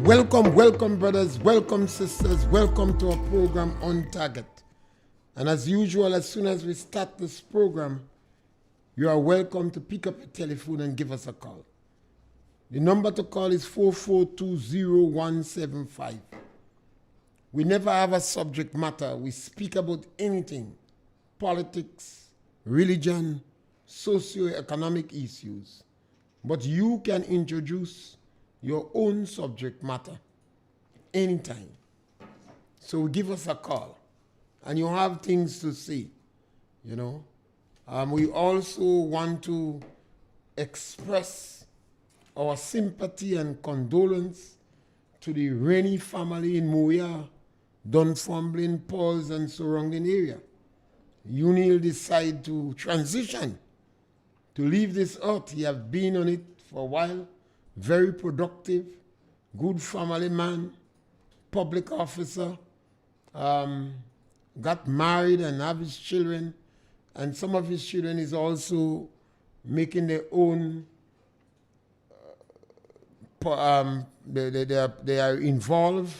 Welcome brothers, welcome sisters, welcome to our program On Target. And as usual, as soon as we start this program, you are welcome to pick up your telephone and give us a call. The number to call is 4420175. We never have a subject matter. We speak about anything: politics, religion, socioeconomic issues. But you can introduce your own subject matter anytime. So give us a call and you have things to say, you know. We also want to express our sympathy and condolence to the Rennie family in Moya, Dunfermline, Pauls and surrounding area. Unil decided to transition, to leave this earth. He has been on it for a while. Very productive, good family man, public officer, got married and have his children, and some of his children is also making their own, they are involved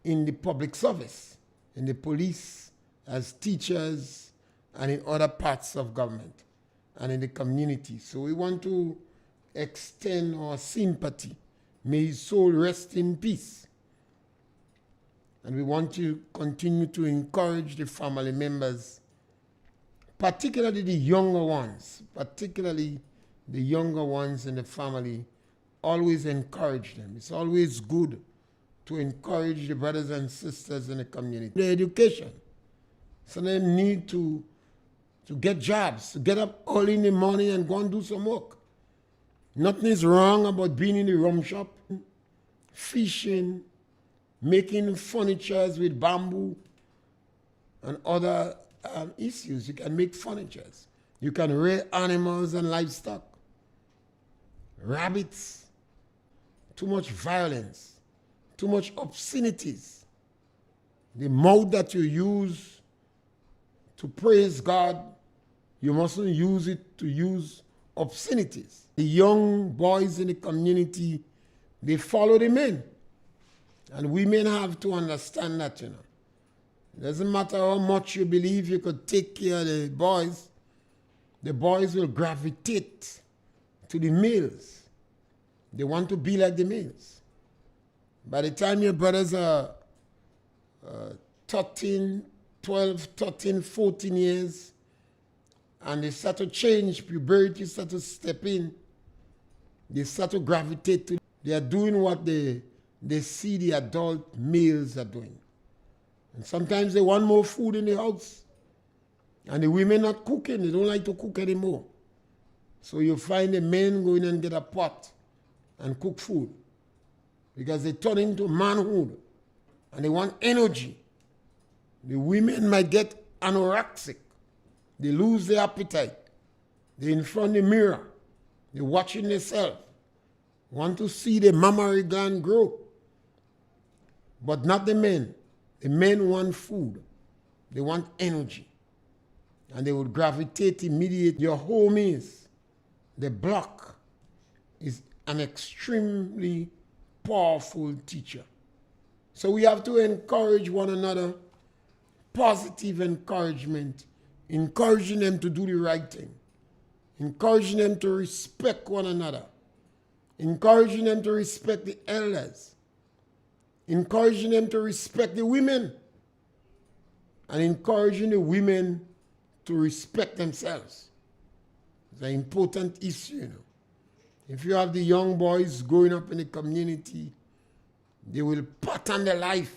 in the public service, in the police, as teachers, and in other parts of government, and in the community. So we want to extend our sympathy. May his soul rest in peace. And we want to continue to encourage the family members, particularly the younger ones, in the family. Always encourage them. It's always good to encourage the brothers and sisters in the community. The education. Some of them need to get jobs, to get up early in the morning and go and do some work. Nothing is wrong about being in the rum shop, fishing, making furnitures with bamboo and other issues. You can make furnitures. You can rear animals and livestock. Rabbits. Too much violence. Too much obscenities. The mouth that you use to praise God, you mustn't use it to use obscenities. The young boys in the community, they follow the men. And women have to understand that, you know. It doesn't matter how much you believe you could take care of the boys will gravitate to the males. They want to be like the males. By the time your brothers are 13, 12, 13, 14 years, and they start to change, puberty start to step in, they start to gravitate to, they are doing what they see the adult males are doing. And sometimes they want more food in the house. And the women not cooking, they don't like to cook anymore. So you find the men going and get a pot and cook food. Because they turn into manhood and they want energy. The women might get anorexic. They lose their appetite. They're in front of the mirror. They're watching themselves. Want to see the mammary gland grow. But not the men. The men want food. They want energy. And they would gravitate immediately. Your home is, the block is an extremely powerful teacher. So we have to encourage one another, positive encouragement, encouraging them to do the right thing, encouraging them to respect one another, encouraging them to respect the elders, encouraging them to respect the women, and encouraging the women to respect themselves. It's an important issue, you know. If you have the young boys growing up in the community, they will pattern their life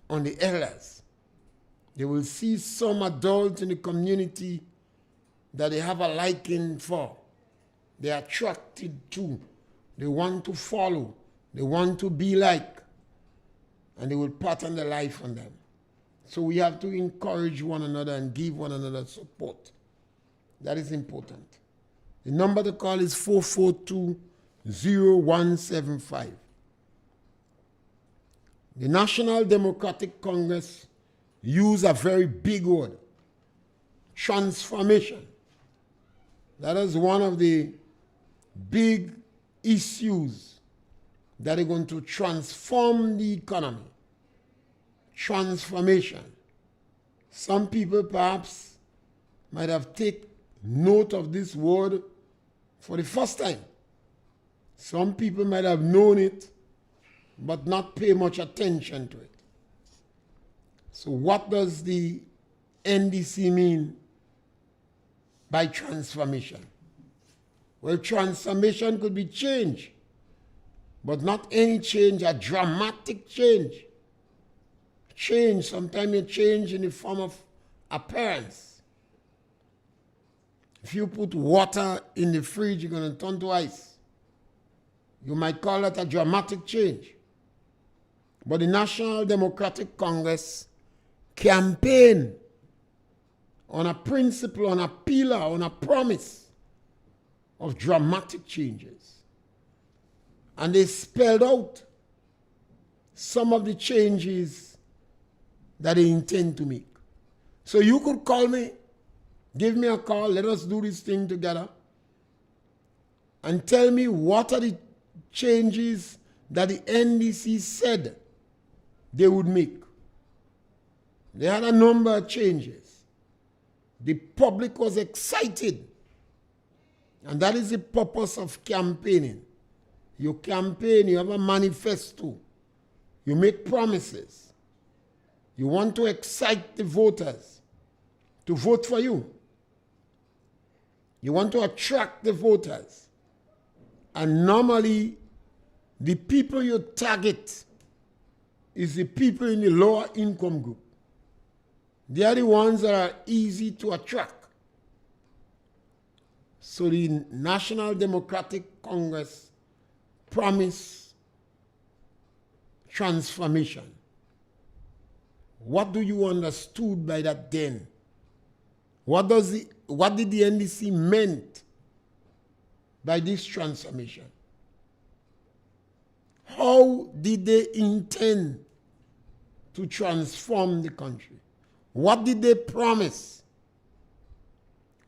on the elders. They will see some adults in the community that they have a liking for. They are attracted to. They want to follow. They want to be like. And they will pattern their life on them. So we have to encourage one another and give one another support. That is important. The number to call is 4420175. The National Democratic Congress used a very big word, transformation. That is one of the big issues that are going to transform the economy. Transformation. Some people perhaps might have taken note of this word for the first time. Some people might have known it, but not pay much attention to it. So what does the NDC mean by transformation? Well, transformation could be change, but not any change, a dramatic change. Change, sometimes you change in the form of appearance. If you put water in the fridge, you're going to turn to ice. You might call that a dramatic change. But the National Democratic Congress campaign on a principle, on a pillar, on a promise of dramatic changes. And they spelled out some of the changes that they intend to make. So you could call me, give me a call, let us do this thing together, and tell me what are the changes that the NDC said they would make. They had a number of changes. The public was excited. And that is the purpose of campaigning. You campaign, you have a manifesto. You make promises. You want to excite the voters to vote for you. You want to attract the voters. And normally, the people you target is the people in the lower income group. They are the ones that are easy to attract. So the National Democratic Congress promised transformation. What do you understood by that then? What did the NDC meant by this transformation? How did they intend to transform the country? What did they promise?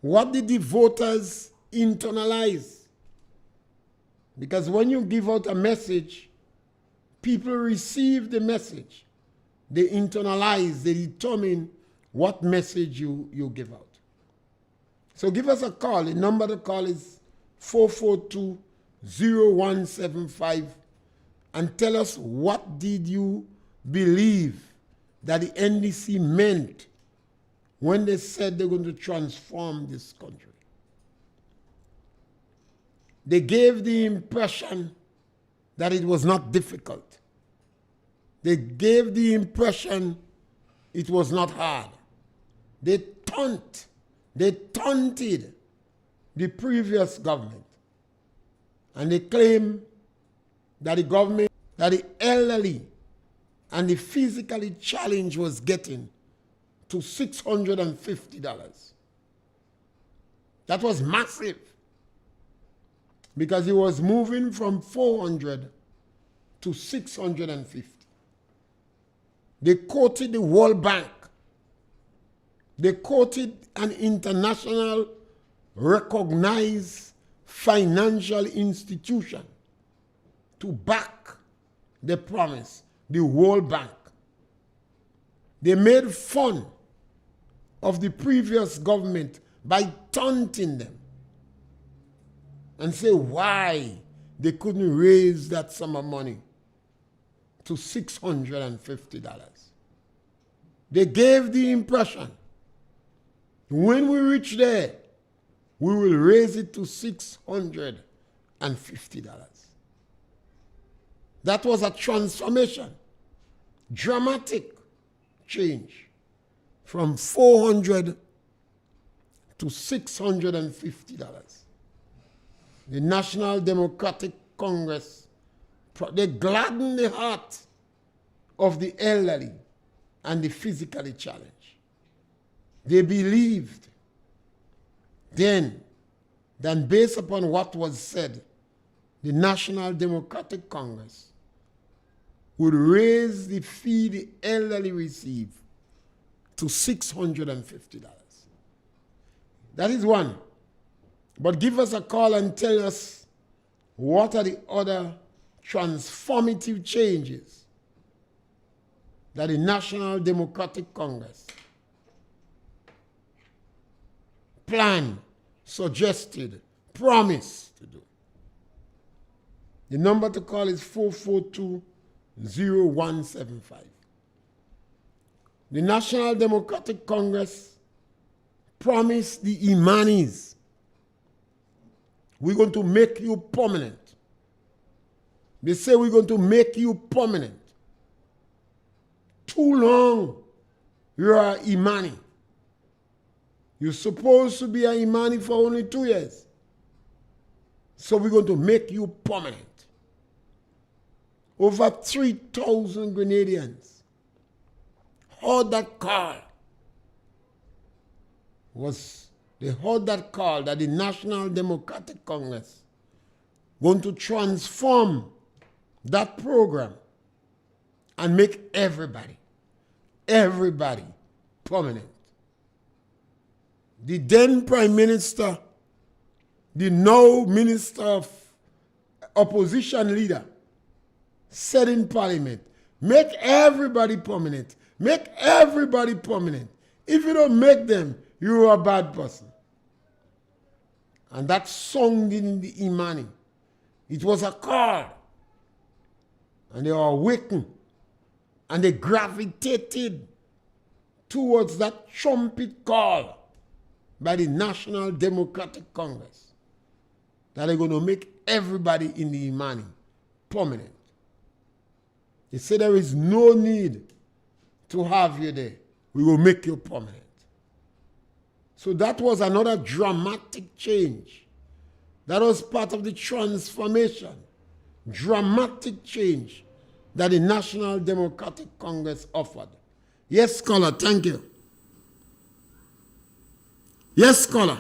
What did the voters internalize? Because when you give out a message, people receive the message. They internalize, they determine what message you give out. So give us a call. The number to call is 442-0175 and tell us what did you believe that the NDC meant when they said they're going to transform this country. They gave the impression that it was not difficult. They gave the impression it was not hard. They taunted the previous government. And they claim that the government, that the elderly and the physically challenged was getting to $650. That was massive because it was moving from 400 to 650. They quoted the World Bank. They quoted an international recognized financial institution to back the promise, the World Bank. They made fun of the previous government by taunting them and say why they couldn't raise that sum of money to $650. They gave the impression when we reach there, we will raise it to $650. That was a transformation, dramatic change from $400 to $650. The National Democratic Congress, they gladdened the heart of the elderly and the physically challenged. They believed then that based upon what was said, the National Democratic Congress would raise the fee the elderly receive to $650. That is one. But give us a call and tell us what are the other transformative changes that the National Democratic Congress planned, suggested, promised to do. The number to call is 442-0175. The National Democratic Congress promised the Imanis, we're going to make you permanent. They say we're going to make you permanent. Too long, you're an Imani. You're supposed to be an Imani for only 2 years. So we're going to make you permanent. Over 3,000 Grenadians heard that call. They heard that call that the National Democratic Congress going to transform that program and make everybody permanent. The then Prime Minister, the now Minister of Opposition Leader, said in Parliament, make everybody permanent. Make everybody permanent. If you don't make them, you're a bad person. And that song in the Imani, it was a call. And they were awakened. And they gravitated towards that trumpet call by the National Democratic Congress that they're going to make everybody in the Imani permanent. They say there is no need to have you there. We will make you permanent. So that was another dramatic change. That was part of the transformation, dramatic change that the National Democratic Congress offered. Yes, caller, thank you. Yes, caller.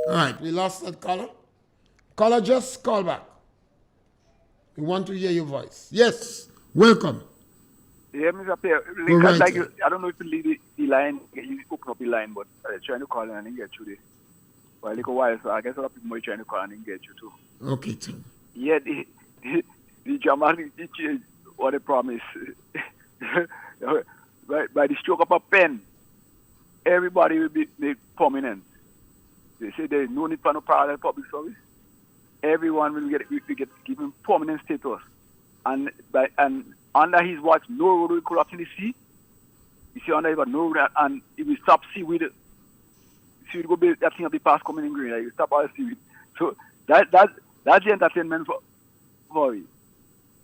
All right, we lost that caller. Caller, just call back. We want to hear your voice. Yes, welcome. Yeah, Mr. Pierre, Right, like I don't know if you leave the line, you open up the line, but trying to call in and get you there. For a little while, so I guess a lot of people are trying to call in and get you too. Okay, Tim. Yeah, the dramatic change what they promise. by the stroke of a pen, everybody will be made permanent. They say there is no need for no parallel public service. Everyone will get given permanent status. And under his watch, no road will collapse in the sea. You see, under his watch, no road, and if we stop seaweed, seaweed go be that thing of the past coming in green. Like, you stop all the seaweed. So that's the entertainment for it.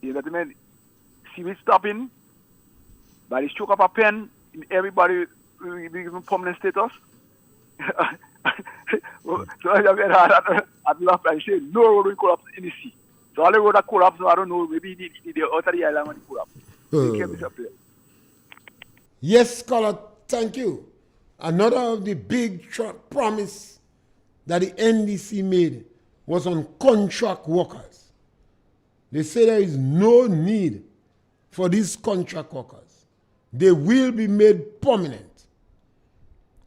The entertainment, seaweed stopping, by the stroke of a pen, everybody will be given permanent status. So I'd love to say no road will collapse in the sea. So all the road that collapse, I don't know, maybe the outer the island when it collapse. Yes, caller, thank you. Another of the big promise that the NDC made was on contract workers. They say there is no need for these contract workers. They will be made permanent.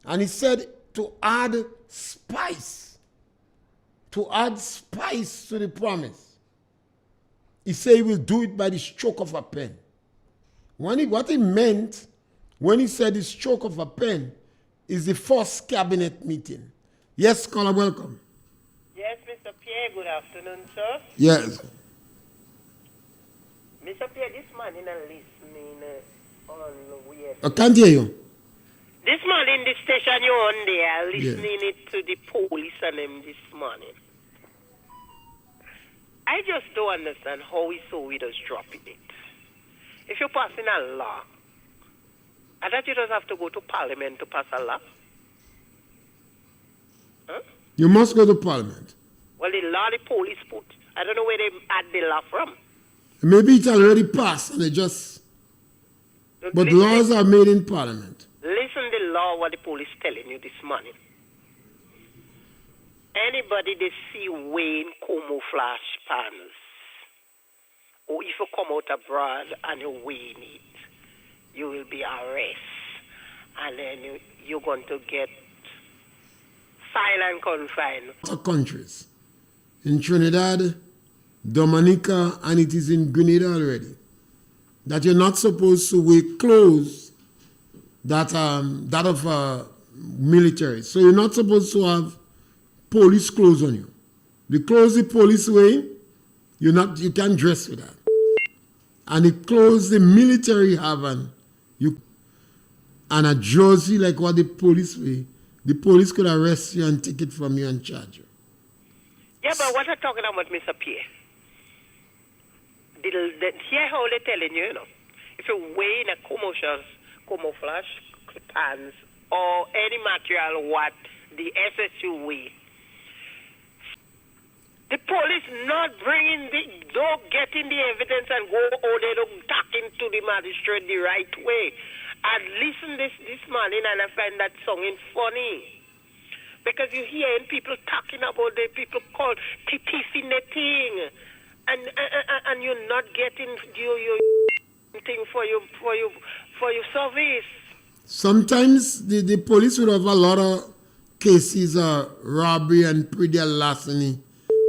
And he said to add spice to the promise. He said he will do it by the stroke of a pen. What he meant when he said the stroke of a pen is the first cabinet meeting. Yes, caller, welcome. Yes, Mr. Pierre, good afternoon, sir. Yes. Mr. Pierre, this man in a listening on weird. I can't hear you. This man in the station you're on there, listening it to the police and them this morning. I just don't understand how we saw we just dropping it. If you're passing a law, I thought you just have to go to Parliament to pass a law. Huh? You must go to Parliament. Well, the law the police put, I don't know where they add the law from. Maybe it's already passed and they just... But laws are made in Parliament. Listen the law what the police telling you this morning. Anybody they see wearing camouflage pants, or if you come out abroad and you're wearing it, you will be arrested. And then you're going to get silent confined. Other countries, in Trinidad, Dominica, and it is in Grenada already. That you're not supposed to wear clothes that of military. So you're not supposed to have police clothes on you. The clothes the police wear, you can't dress with that. And the clothes the military have and a jersey like what the police wear, the police could arrest you and take it from you and charge you. Yeah, but what I'm talking about, Mr. Pierre, hear how they're telling you, if you're wearing a camouflage pants or any material what the SSU wear, the police not don't getting the evidence and go they don't talking to the magistrate the right way. And listen this morning and I find that song funny. Because you're hearing people talking about the people called tiffing and you're not getting your thing for your service. Sometimes the police would have a lot of cases of robbery and predial larceny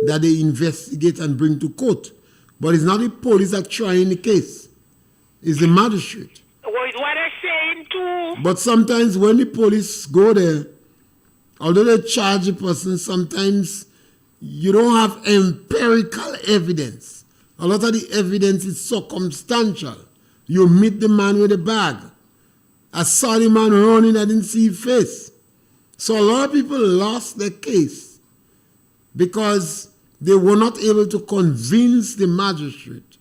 that they investigate and bring to court. But it's not the police that trying the case. It's the magistrate. Well, it's what I'm saying too. But sometimes when the police go there, although they charge a person, sometimes you don't have empirical evidence. A lot of the evidence is circumstantial. You meet the man with a bag. I saw the man running, I didn't see his face. So a lot of people lost their case because they were not able to convince the magistrate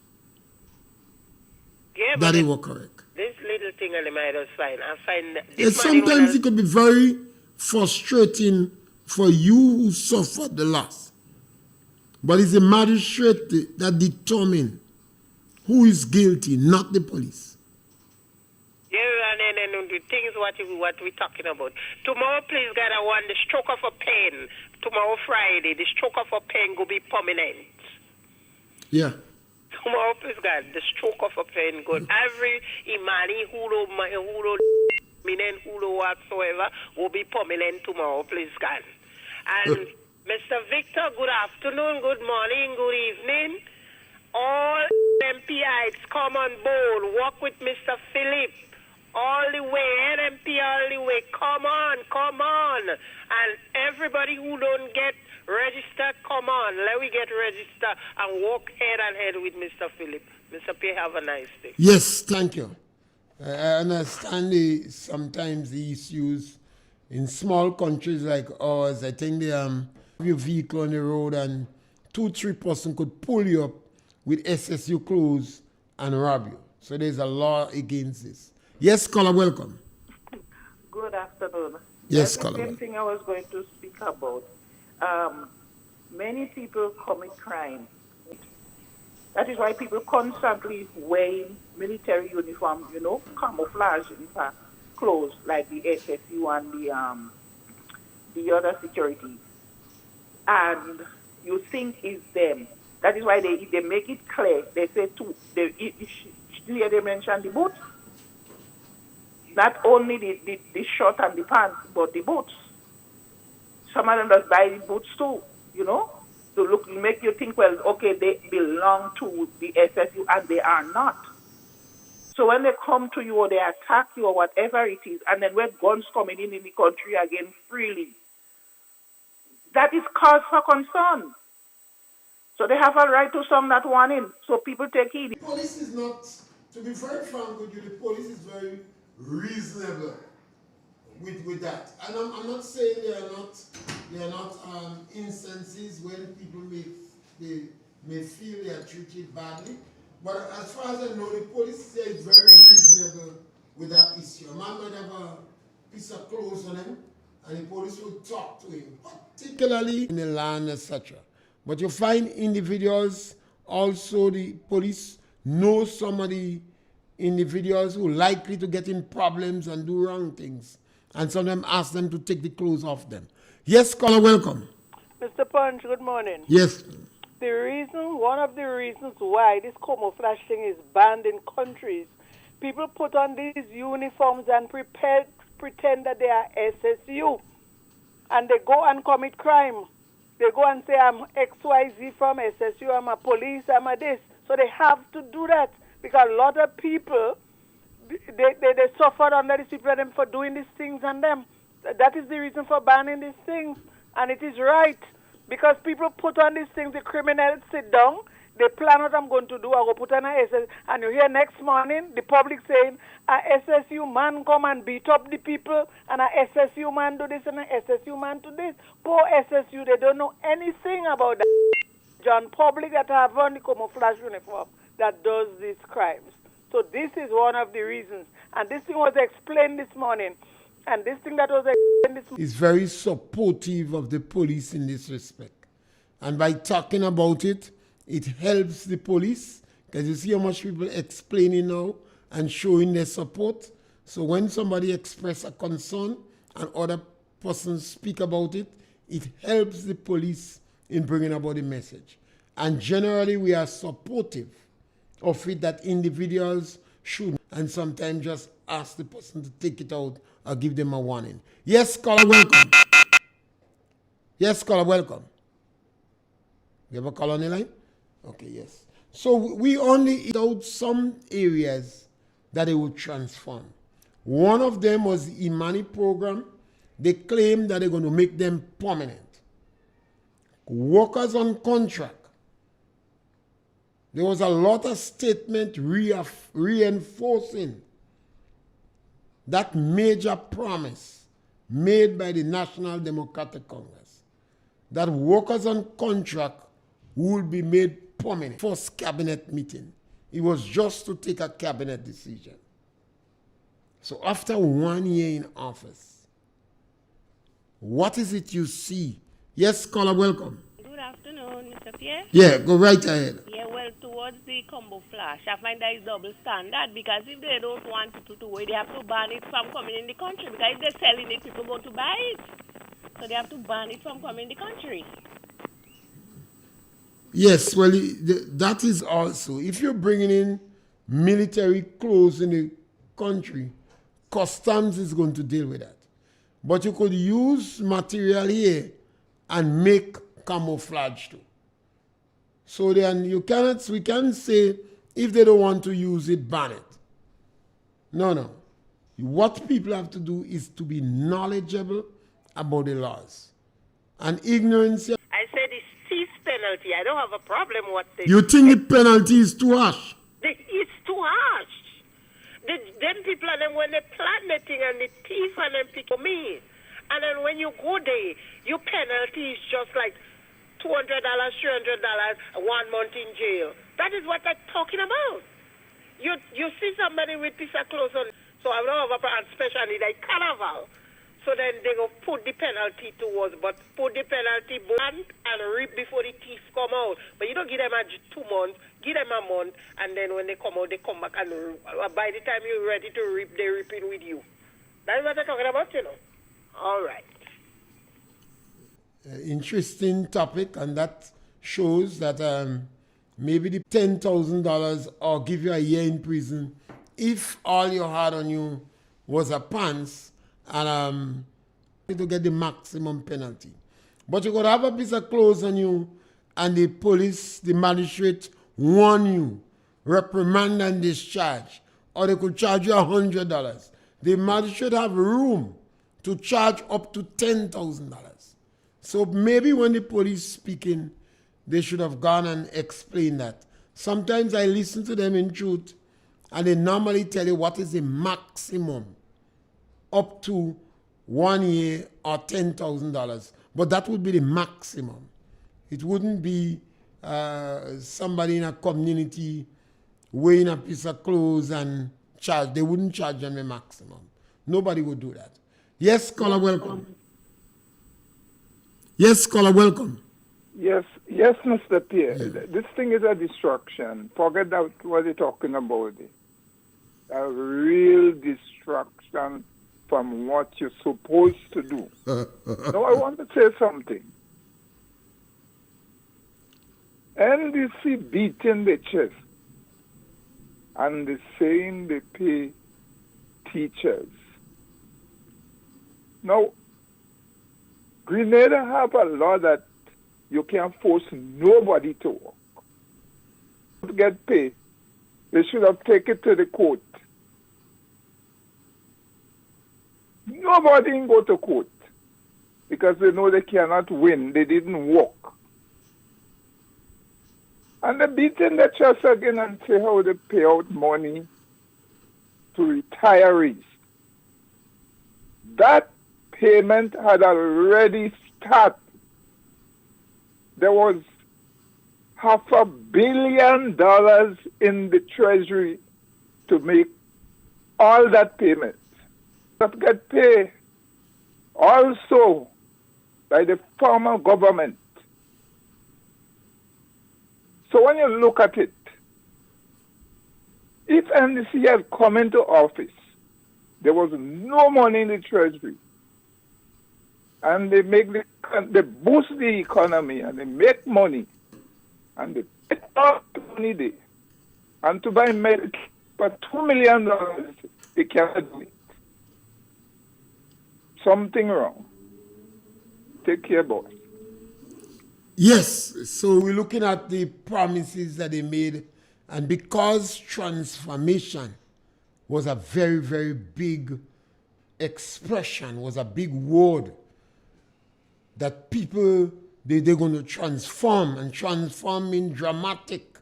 that they were correct. This little thing on the mind is fine. I find sometimes it could be very frustrating for you who suffered the loss. But it's the magistrate that determines who is guilty, not the police. Yeah, and the things what we're talking about. Tomorrow, please, God, I want the stroke of a pen. Tomorrow, Friday, the stroke of a pen will be permanent. Yeah. Tomorrow, please, God, the stroke of a pen go. Every Imani, Hulo, Minen, Hulo, whatsoever, will be permanent tomorrow, please, God. And Mr. Victor, good afternoon, good morning, good evening. All MPIs come on board. Walk with Mr. Philip. All the way, NMP all the way. Come on. And everybody who don't get registered, come on. Let me get registered and walk head and head with Mr. Philip. Mr. Pierre, have a nice day. Yes, thank you. I understand sometimes the issues in small countries like ours. I think they have your vehicle on the road and 2-3 persons could pull you up with SSU clothes and rob you. So there's a law against this. Yes, caller, welcome. Good afternoon. Yes, That's the caller. same thing I was going to speak about. Many people commit crime. That is why people constantly wearing military uniform, camouflage in fact, clothes like the SSU and the other security. And you think it's them. That is why they make it clear. They say too. They mention the boots. Not only the shirt and the pants, but the boots. Some of them just buy the boots too, to make you think, well, okay, they belong to the SSU, and they are not. So when they come to you or they attack you or whatever it is, and then when guns coming in the country again freely, that is cause for concern. So they have a right to sound that warning. So people take heed. The police is not, to be very frank with you, the police is very reasonable with that. And I'm not saying there are not instances when people may feel they are treated badly. But as far as I know, the police is very reasonable with that issue. A man might have a piece of clothes on him, and the police will talk to him, particularly in the land, etc. But you find individuals, also the police know some of the individuals who are likely to get in problems and do wrong things, and sometimes ask them to take the clothes off them. Yes, caller, welcome. Mr. Punch, good morning. Yes. One of the reasons why this camouflage thing is banned in countries, people put on these uniforms and pretend that they are SSU, and they go and commit crime. They go and say, I'm XYZ from SSU, I'm a police, I'm a this. So they have to do that because a lot of people, they suffered under these people and them for doing these things and them. That is the reason for banning these things. And it is right because people put on these things, the criminals sit down, they plan what I'm going to do, I will put on a SSU, and you hear next morning the public saying, a SSU man come and beat up the people, and a SSU man do this, and a SSU man do this. Poor SSU, they don't know anything about that. John public that have on the camouflage uniform that does these crimes. So this is one of the reasons. And this thing was explained this morning. And this thing that was explained this morning is very supportive of the police in this respect. And by talking about it, it helps the police because you see how much people explaining now and showing their support. So when somebody expresses a concern and other persons speak about it, it helps the police in bringing about the message. And generally we are supportive of it that individuals should and sometimes just ask the person to take it out or give them a warning. Yes, caller, welcome. Yes, caller, welcome. You have a call on the line? Okay, yes. So we only eat out some areas that they will transform. One of them was the Imani program. They claim that they're going to make them permanent. Workers on contract. There was a lot of statement reinforcing that major promise made by the National Democratic Congress that workers on contract would be made permanent. First cabinet meeting, it was just to take a cabinet decision. So after 1 year in office, what is it you see? Yes, caller, welcome. Good afternoon, Mr. Pierre. Yeah, go right ahead. Yeah, well, towards the combo flash, I find that is double standard because if they don't want it to do it, they have to ban it from coming in the country because if they're selling it, people go to buy it. So they have to ban it from coming in the country. Yes, well, that is also, if you're bringing in military clothes in the country, customs is going to deal with that. But you could use material here and make camouflage too. So then we can't say if they don't want to use it, ban it. No. What people have to do is to be knowledgeable about the laws. And ignorance. I said it's cease penalty. I don't have a problem what they You think the penalty is too harsh? It's too harsh. Them people and them when they plant the thing and the thief and them pick me. And then when you go there, your penalty is just like $200, $300, 1 month in jail. That is what they're talking about. You see somebody with piece of clothes on, so I don't have a problem, especially like carnival. So then they go put the penalty towards, but put the penalty blunt and rip before the teeth come out. But you don't give them 2 months, give them a month, and then when they come out, they come back and by the time you're ready to rip, they're ripping with you. That's what they're talking about, you know. All right. Interesting topic, and that shows that maybe the $10,000 or give you a year in prison if all you had on you was a pants and to get the maximum penalty. But you could have a piece of clothes on you and the police, the magistrate warn you, reprimand and discharge, or they could charge you $100. The magistrate have room to charge up to $10,000. So maybe when the police speaking, they should have gone and explained that. Sometimes I listen to them in truth, and they normally tell you what is the maximum up to 1 year or $10,000. But that would be the maximum. It wouldn't be somebody in a community wearing a piece of clothes and charge. They wouldn't charge them the maximum. Nobody would do that. Yes, caller, welcome. Yes, caller, welcome. Yes, Mr. Pierre. Yeah. This thing is a distraction. Forget that what you're talking about. A real distraction from what you're supposed to do. Now, I want to say something. NDC beating the chest and they saying they pay teachers. Now, Grenada have a law that You can't force nobody to work. To get paid, they should have taken it to the court. Nobody can go to court because they know they cannot win. They didn't work. And they beat in the chest again and say how they pay out money to retirees. That payment had already started. There was $500 million in the treasury to make all that payment. That get paid also by the former government. So when you look at it, if NDC had come into office, there was no money in the treasury. And they boost the economy and they make money. And they take all the money there. And to buy Medicare for $2 million, they cannot do it. Something wrong. Take care, boss. Yes, so we're looking at the promises that they made, and because transformation was a very, very big expression, was a big word that people, they're going to transform, and transform means dramatic.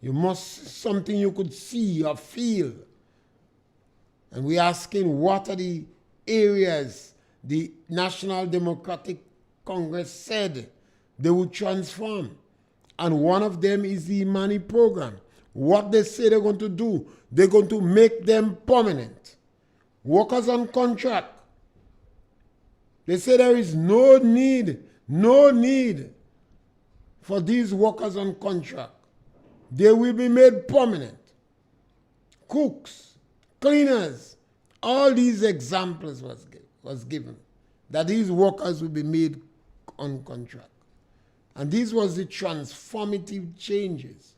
You must, something you could see or feel. And we're asking what are the areas the National Democratic Congress said they would transform. And one of them is the Imani program. What they say they're going to do, they're going to make them permanent. Workers on contract. They say there is no need for these workers on contract. They will be made permanent. Cooks, cleaners, all these examples was given that these workers will be made on contract. And this was the transformative changes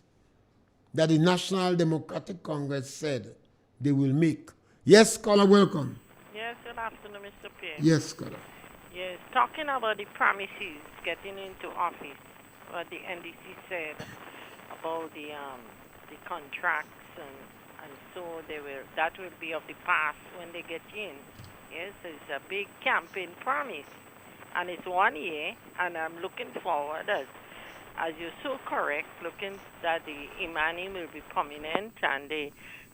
that the National Democratic Congress said they will make. Yes, caller, welcome. Yes, good afternoon, Mr. Pierre. Yes, caller. Yes, talking about the promises getting into office, what the NDC said about the contracts and so that will be of the past when they get in. Yes, it's a big campaign promise. And it's 1 year, and I'm looking forward, as you're so correct, looking that the Imani will be permanent, and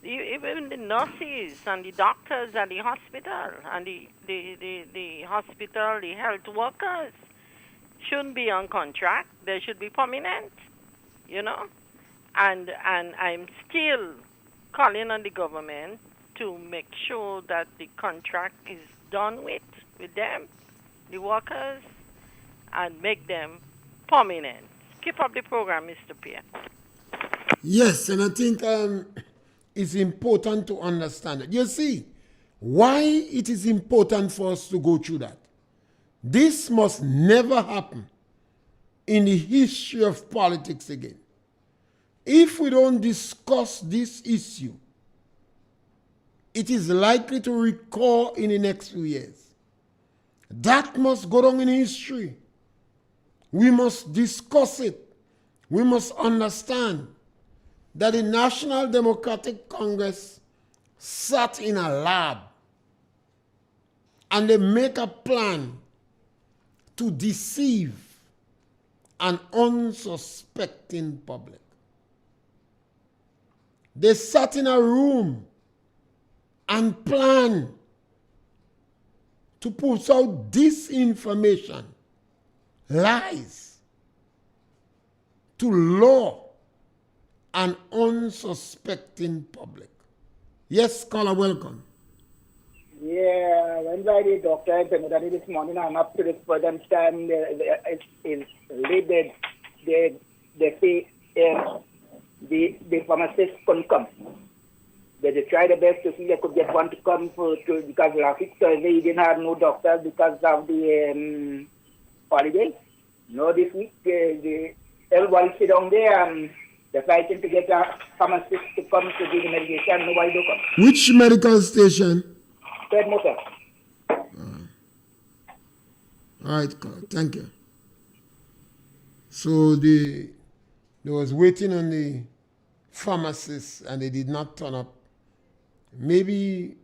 even the nurses and the doctors at the hospital, and the hospital, the health workers shouldn't be on contract. They should be permanent, you know. And I'm still calling on the government to make sure that the contract is done with them, the workers, and make them permanent. Keep up the program, Mr. Pierre. Yes, and I think it's important to understand it. You see, why it is important for us to go through that. This must never happen in the history of politics again. If we don't discuss this issue, it is likely to recur in the next few years. That must go down in history. We must discuss it. We must understand that the National Democratic Congress sat in a lab and they make a plan to deceive an unsuspecting public. They sat in a room and planned to put out disinformation, lies, to lure an unsuspecting public. Yes, caller, welcome. Yeah, when I did doctor this morning, I'm up to this present time. It's labeled. They say the pharmacist couldn't come. They try the best to see they could get one to come because last week Thursday didn't have no doctors because of the holiday. No, this week everybody sit down there and they're fighting to get a pharmacist to come to do the medication. Nobody do come. Which medical station? Third motor. All right, caller. Thank you. So they was waiting on the pharmacist and they did not turn up. Maybe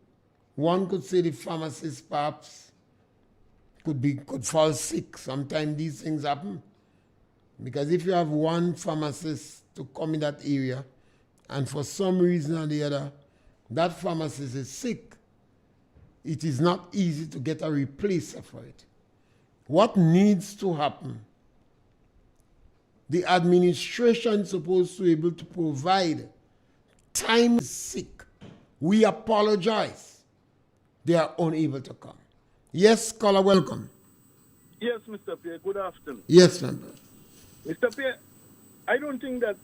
one could say the pharmacist perhaps could fall sick. Sometimes these things happen. Because if you have one pharmacist to come in that area and for some reason or the other, that pharmacist is sick, it is not easy to get a replacer for it. What needs to happen? The administration is supposed to be able to provide time is sick. We apologize. They are unable to come. Yes, caller, welcome. Yes, Mr. Pierre, good afternoon. Yes, member. Mr. Pierre, I don't think that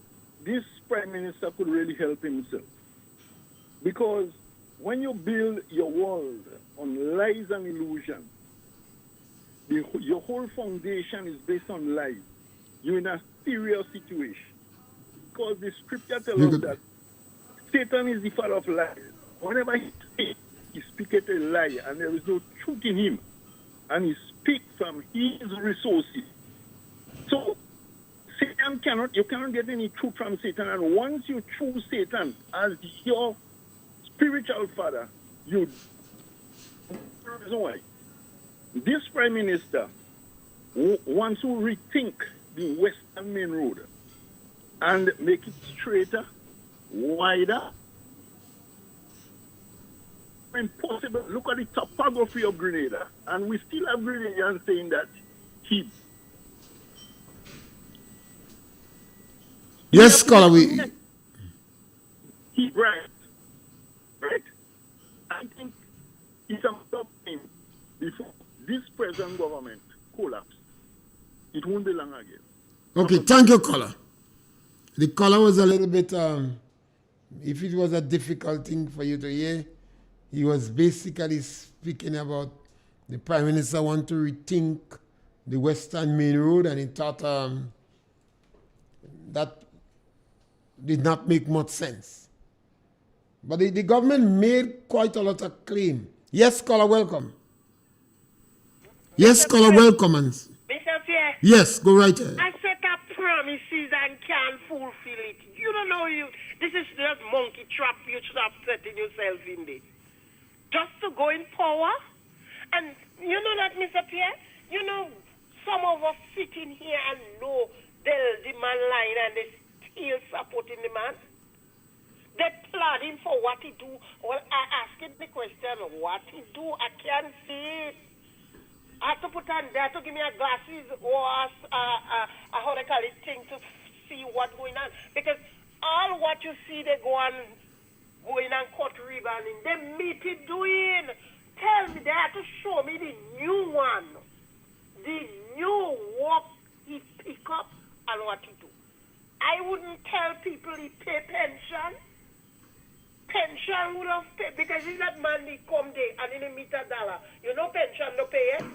this Prime Minister could really help himself. Because when you build your world on lies and illusion, your whole foundation is based on lies. You're in a serious situation. Because the scripture tells us that Satan is the father of lies. Whenever he speaks, he speaketh a lie, and there is no truth in him. And he speaks from his resources. So you cannot get any truth from Satan. And once you choose Satan as your spiritual father, you reason why. This Prime Minister wants to rethink the Western Main Road and make it straighter, wider. When possible, look at the topography of Grenada, and we still have Grenadians saying that Yes, scholar, right. I think it's a time before this present government collapse. It won't be long again. Okay, thank you, caller. The caller was a little bit, if it was a difficult thing for you to hear, he was basically speaking about the Prime Minister want to rethink the Western Main Road, and he thought that did not make much sense. But the government made quite a lot of claim. Yes, caller, welcome. Yes, caller, welcome. Mr. Pierre. Yes, go right ahead. I set up promises and can't fulfill it. You don't know this is just monkey trap. You stop setting yourself in this. Just to go in power. And you know that, Mr. Pierre? You know, some of us sitting here and know the man line and they still supporting the man. They applaud him for what he do. Well, I ask him the question, what he do? I can't see it. I have to put on there to give me a glasses or a how they call it thing to see what's going on. Because all what you see, they going and cut ribbon in. They meet it doing. Tell me, they have to show me the new one. The new work he pick up and what he do. I wouldn't tell people he pay pension. Pension would have paid, because if that man he come there and he meet $1, you know pension no pay it.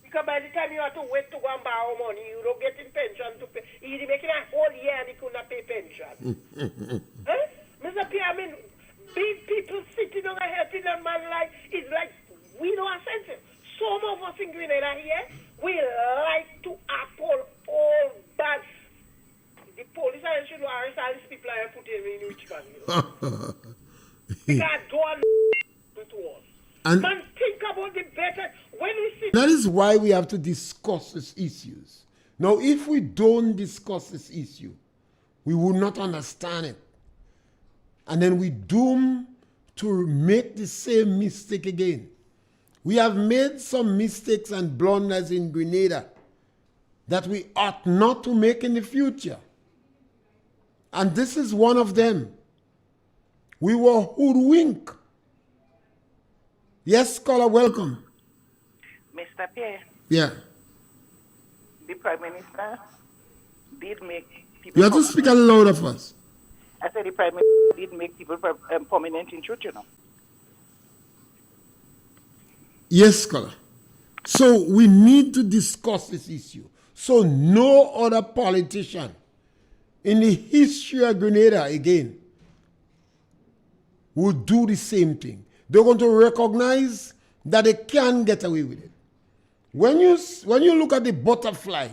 Because by the time you have to wait to go and borrow money, you don't get in pension to pay. He's making a whole year and he could not pay pension. Mr. Pierre, I mean, big people sitting on a helping a man like, it's like, we don't have sense. Some of us in Grenada here, we like to apple all bad. The police should arrest all these people and put them in which man, you know. Because don't to us. And man, think about the better. When we see that is why we have to discuss these issues. Now, if we don't discuss this issue, we will not understand it. And then we doom to make the same mistake again. We have made some mistakes and blunders in Grenada that we ought not to make in the future. And this is one of them. We were hoodwinked. Yes, caller, welcome. Mr. Pierre, Yeah. the Prime Minister did make people... You have to speak a little louder for us. I said the Prime Minister did make people permanent in truth, you know. Yes, caller. So we need to discuss this issue. So no other politician in the history of Grenada again would do the same thing. They're going to recognize that they can get away with it. When you look at the butterfly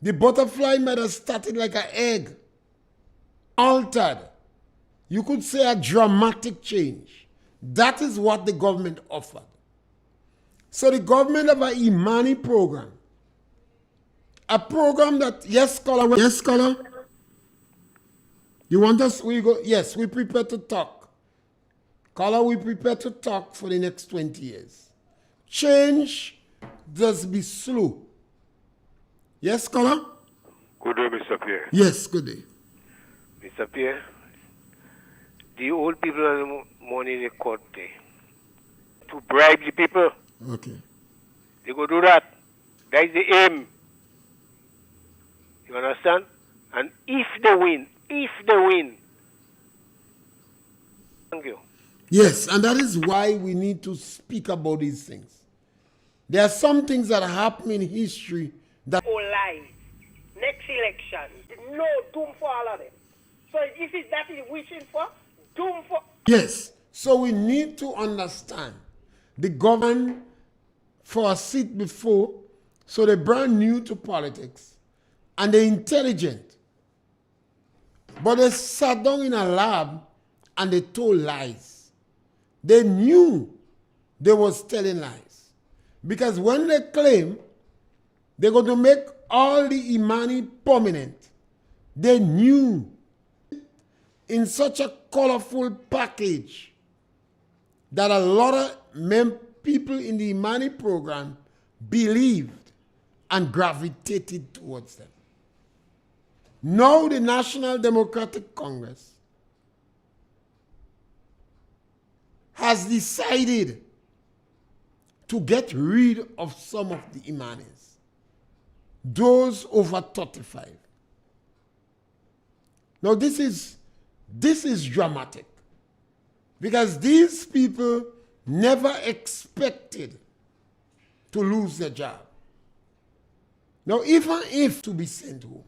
The butterfly might have started like an egg, altered. You could say a dramatic change. That is what the government offered. So the government have an Imani program. A program that, yes, caller. Yes, caller. You want us? We go. Yes, we prepare to talk. Caller, we prepare to talk for the next 20 years. Change does be slow. Yes, caller? Good day, Mr. Pierre. Yes, good day. Mr. Pierre, the old people are the money in the court there. To bribe the people. Okay. They go do that. That is the aim. You understand? And if they win, thank you. Yes, and that is why we need to speak about these things. There are some things that happen in history that... Oh, lies. Next election. No, doom for all of them. So if it's that is wishing for, doom for... Yes, so we need to understand the government for a seat before, so they're brand new to politics, and they're intelligent. But they sat down in a lab and they told lies. They knew they was telling lies. Because when they claim they're going to make all the Imani permanent, they knew in such a colorful package that a lot of people in the Imani program believed and gravitated towards them. Now the National Democratic Congress has decided to get rid of some of the Imanis, those over 35. Now this is dramatic because these people never expected to lose their job. Now even if to be sent home,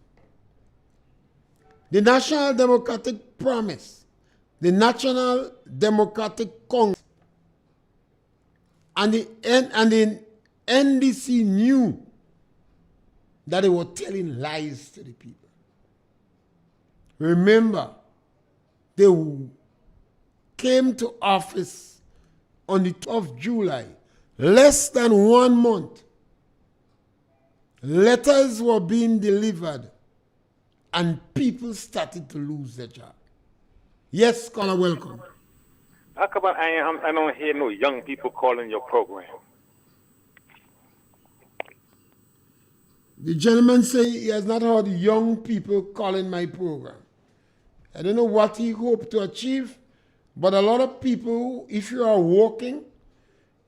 the National Democratic promise, the National Democratic Congress, and the NDC knew that they were telling lies to the people. Remember, they came to office on the 12th of July, less than 1 month. Letters were being delivered and people started to lose their job. Yes, caller, welcome. How come I don't hear no young people calling your program? The gentleman say he has not heard young people calling my program. I don't know what he hoped to achieve, but a lot of people, if you are working,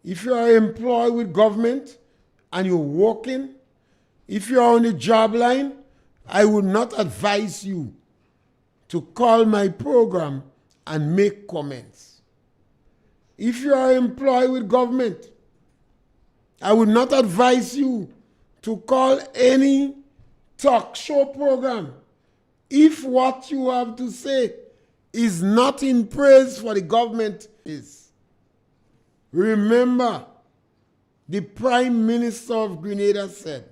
if you are employed with government and you're working, if you are on the job line, I would not advise you to call my program and make comments. If you are employed with government, I would not advise you to call any talk show program if what you have to say is not in praise for the government. Remember, the Prime Minister of Grenada said,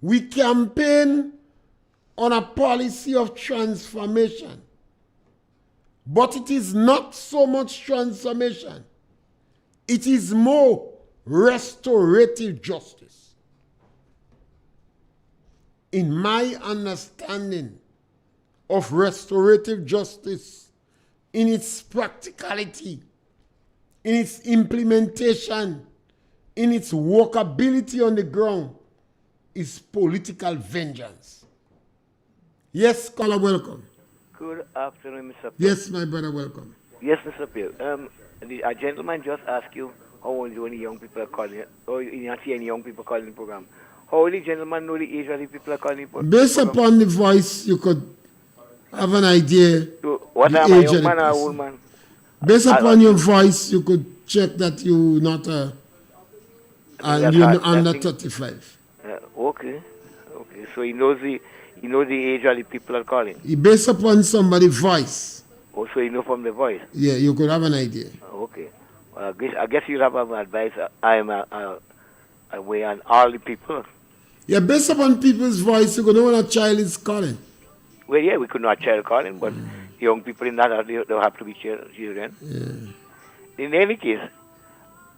we campaign on a policy of transformation, but it is not so much transformation. It is more restorative justice. In my understanding of restorative justice, in its practicality, in its implementation, in its workability on the ground, is political vengeance. Yes, caller, welcome. Good afternoon, Mr. Pierre. Yes, my brother, welcome. Yes, Mr. Pierre. A gentleman just asked you how old any young people are calling, or you don't see any young people calling the program. How old the gentleman know the age of the people are calling the program? Based upon the voice, you could have an idea. So, what am I, young man or old man? Based upon your voice, you could check that you're not you're under 35. Okay. So he knows the age of the people are calling. Based upon somebody's voice. Also, you know from the voice. Yeah, you could have an idea. Okay. I guess you'll have an advice. I am away on all the people. Yeah, based upon people's voice, you know when a child is calling. Well, yeah, we could not child calling, but young people in that they don't have to be children. Yeah. In any case,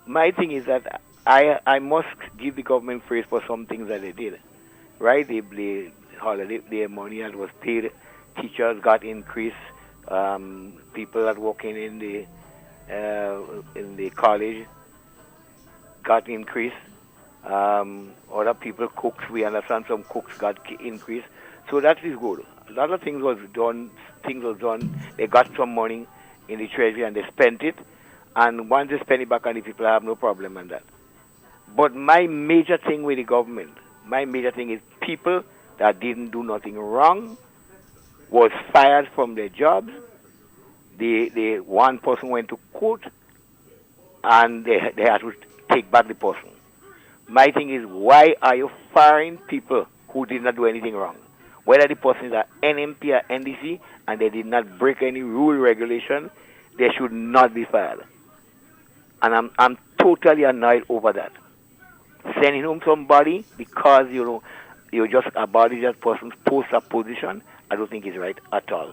my thing is that I must give the government praise for some things that they did. Right? The holiday, the money that was paid, teachers got increased, people that working in the college got increased. Other people, cooks, we understand some cooks got increased. So that is good. A lot of things was done. They got some money in the treasury and they spent it. And once they spend it back on the people, I have no problem on that. But my major thing with the government, my major thing is people that didn't do nothing wrong was fired from their jobs. The one person went to court and they had to take back the person. My thing is, why are you firing people who did not do anything wrong? Whether the person is an NMP or NDC and they did not break any rule regulation, they should not be fired. And I'm totally annoyed over that. Sending home somebody because you just abolish that person's post or position, I don't think is right at all.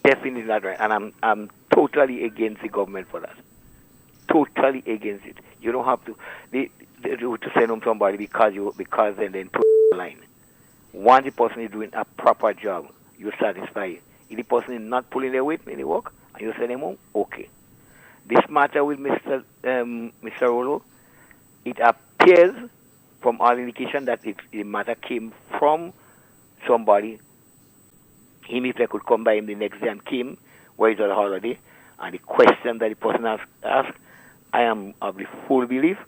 Definitely not right. And I'm totally against the government for that. Totally against it. You don't have to send home somebody because then put the line. Once the person is doing a proper job, you satisfy. If the person is not pulling their weight in the work and you send him home, okay. This matter with Mr. Rolo, it appears from all indication that the matter came from somebody. Him, if they could come by him the next day and came, where he's on holiday, and the question that the person asked, I am of the full belief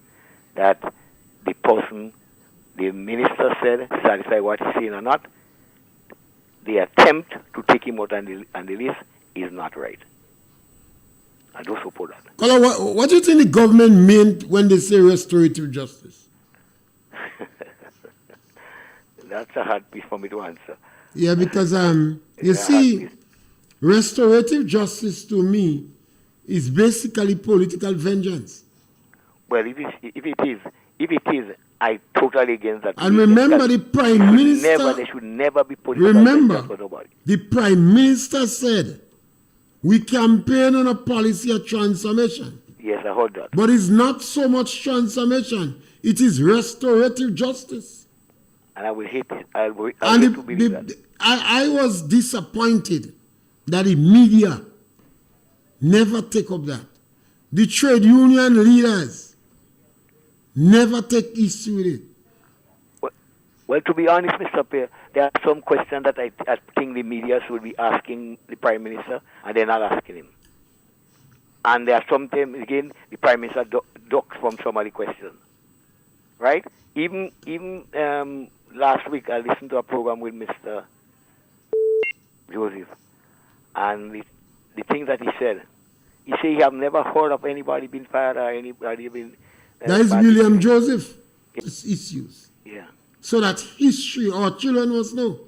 that the minister said, satisfy what he's saying or not, the attempt to take him out on the list is not right. I don't support that. Color, what do you think the government meant when they say restorative justice? That's a hard piece for me to answer. Yeah, because you see, restorative justice to me is basically political vengeance. Well, if it is, I totally against that. And remember, the Prime Minister... There should never be political vengeance for nobody. The Prime Minister said, we campaign on a policy of transformation. Yes, I heard that. But it's not so much transformation. It is restorative justice. And I will hate it. I hate to believe that. I was disappointed that the media never take up that. The trade union leaders never take issue with it. Well, to be honest, Mr. Pierre, there are some questions that I think the media should be asking the Prime Minister, and they're not asking him. And there are sometimes, again, the Prime Minister ducks from some of the questions. Right? Even last week, I listened to a program with Mr. Joseph, and the things that he said he have never heard of anybody being fired or anybody being... that is William Joseph. Issues. Yeah. So that history, our children must know.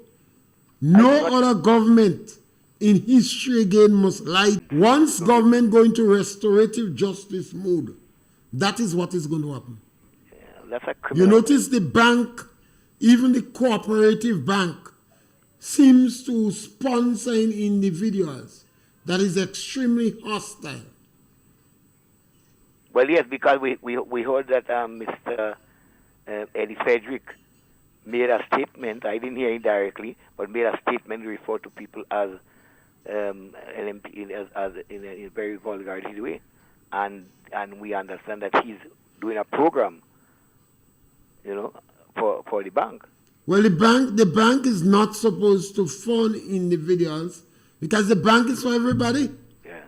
No other government in history again must lie. Once government go into restorative justice mode, that is what is going to happen. Yeah, that's a criminal. You notice the bank, even the cooperative bank, seems to sponsor individuals that is extremely hostile. Well, yes, because we heard that Mr. Eddie Frederick made a statement. I didn't hear it directly, but made a statement referred to people as LMP in a very vulgar way, and we understand that he's doing a program, for the bank. Well, the bank is not supposed to fund individuals because the bank is for everybody. Yeah.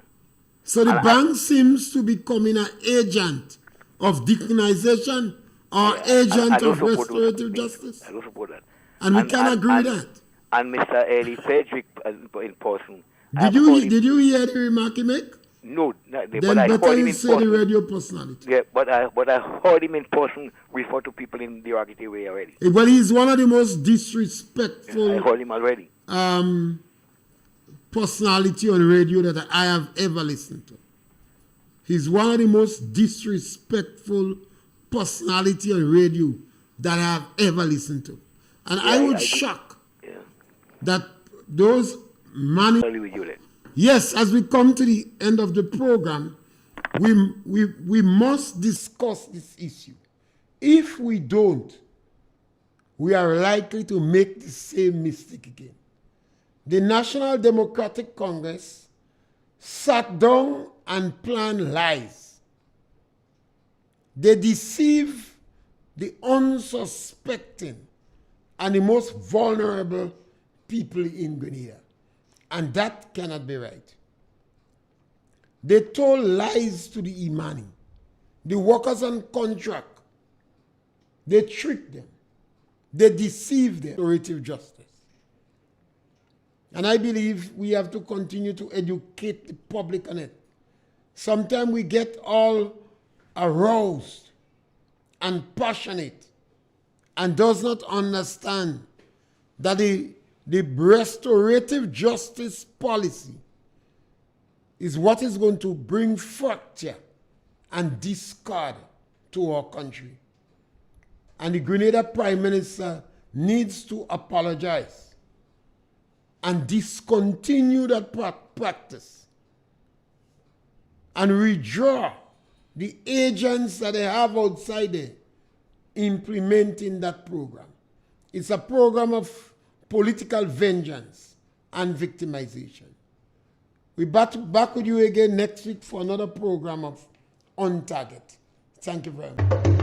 So the bank seems to be becoming an agent of victimization or agent of restorative justice. I don't support that. And we can agree with that. And Mr. Eddie Frederick in person. Did you hear the remark he make? No, then but I better heard him you in say person. the radio personality. Yeah, but I heard him in person refer to people in derogatory way already. Well, he's one of the most disrespectful. I heard him already. Personality on radio that I have ever listened to. He's one of the most disrespectful personality on radio that I've ever listened to. And Yeah, I would I agree. shock Yeah. that those Totally with you then. Yes, as we come to the end of the program, we must discuss this issue. If we don't, we are likely to make the same mistake again. The National Democratic Congress sat down and planned lies. They deceive the unsuspecting and the most vulnerable people in Grenada. And that cannot be right. They told lies to the Imani, the workers on contract. They tricked them. They deceived them. Restorative justice. And I believe we have to continue to educate the public on it. Sometimes we get all aroused and passionate and does not understand that the restorative justice policy is what is going to bring fracture and discord to our country. And the Grenada Prime Minister needs to apologize and discontinue that practice and withdraw the agents that they have outside there implementing that program. It's a program of political vengeance and victimization. We'll be back with you again next week for another program of On Target. Thank you very much.